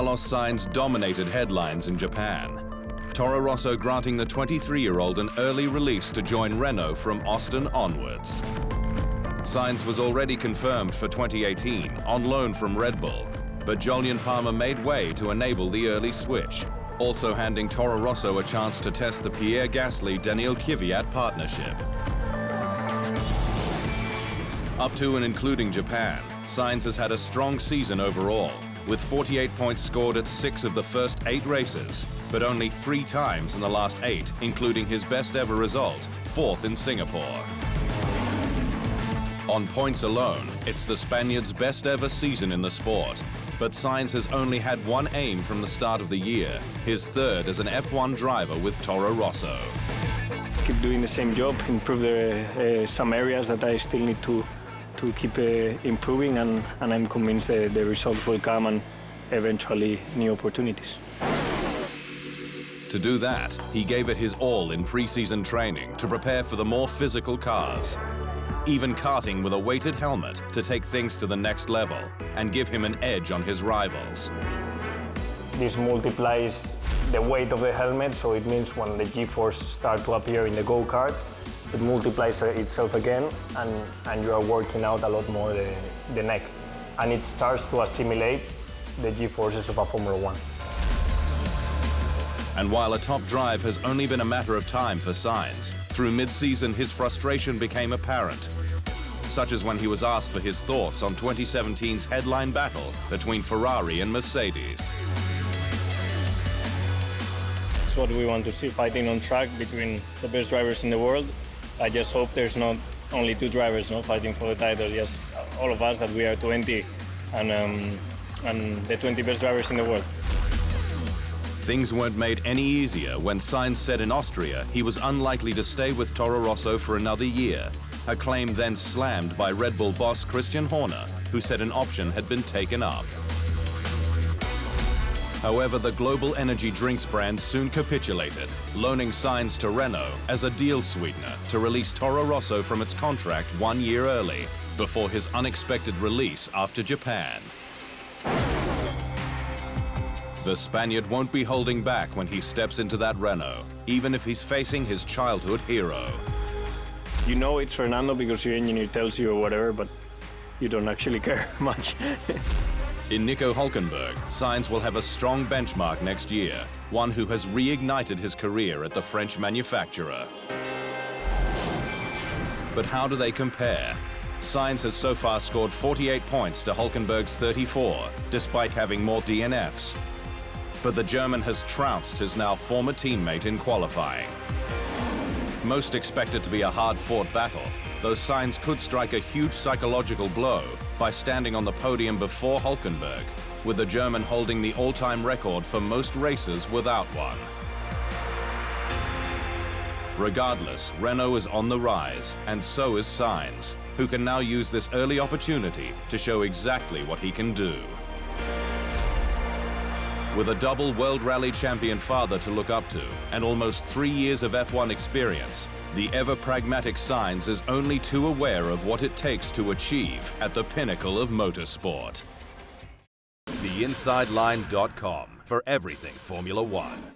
Carlos Sainz dominated headlines in Japan. Toro Rosso granting the 23-year-old an early release to join Renault from Austin onwards. Sainz was already confirmed for 2018 on loan from Red Bull, but Jolyon Palmer made way to enable the early switch, also handing Toro Rosso a chance to test the Pierre Gasly-Daniil Kvyat partnership. Up to and including Japan, Sainz has had a strong season overall, with 48 points scored at 6 of the first 8 races, but only 3 times in the last 8, including his best ever result, 4th in Singapore. On points alone, it's the Spaniard's best ever season in the sport, but Sainz has only had one aim from the start of the year, his 3rd as an F1 driver with Toro Rosso. Keep doing the same job, improve some areas that I still need to keep improving, and I'm convinced the results will come and eventually new opportunities. To do that, he gave it his all in pre-season training to prepare for the more physical cars, even karting with a weighted helmet to take things to the next level and give him an edge on his rivals. This multiplies the weight of the helmet, so it means when the G-force start to appear in the go-kart, it multiplies itself again, and you are working out a lot more the neck. And it starts to assimilate the G-forces of a Formula 1. And while a top drive has only been a matter of time for Sainz, through mid-season his frustration became apparent, such as when he was asked for his thoughts on 2017's headline battle between Ferrari and Mercedes. It's what we want to see, fighting on track between the best drivers in the world. I just hope there's not only 2 drivers fighting for the title. Yes, all of us, that we are 20 and the 20 best drivers in the world. Things weren't made any easier when Sainz said in Austria he was unlikely to stay with Toro Rosso for another year, a claim then slammed by Red Bull boss Christian Horner, who said an option had been taken up. However, the global energy drinks brand soon capitulated, loaning Sainz to Renault as a deal sweetener to release Toro Rosso from its contract 1 year early, before his unexpected release after Japan. The Spaniard won't be holding back when he steps into that Renault, even if he's facing his childhood hero. You know it's Fernando because your engineer tells you or whatever, but you don't actually care much. In Nico Hülkenberg, Sainz will have a strong benchmark next year, one who has reignited his career at the French manufacturer. But how do they compare? Sainz has so far scored 48 points to Hülkenberg's 34, despite having more DNFs. But the German has trounced his now former teammate in qualifying. Most expect it to be a hard-fought battle, though Sainz could strike a huge psychological blow by standing on the podium before Hülkenberg, with the German holding the all-time record for most races without one. Regardless, Renault is on the rise, and so is Sainz, who can now use this early opportunity to show exactly what he can do. With a double World Rally champion father to look up to and almost 3 years of F1 experience, the ever-pragmatic Sainz is only too aware of what it takes to achieve at the pinnacle of motorsport. TheInsideLine.com for everything Formula One.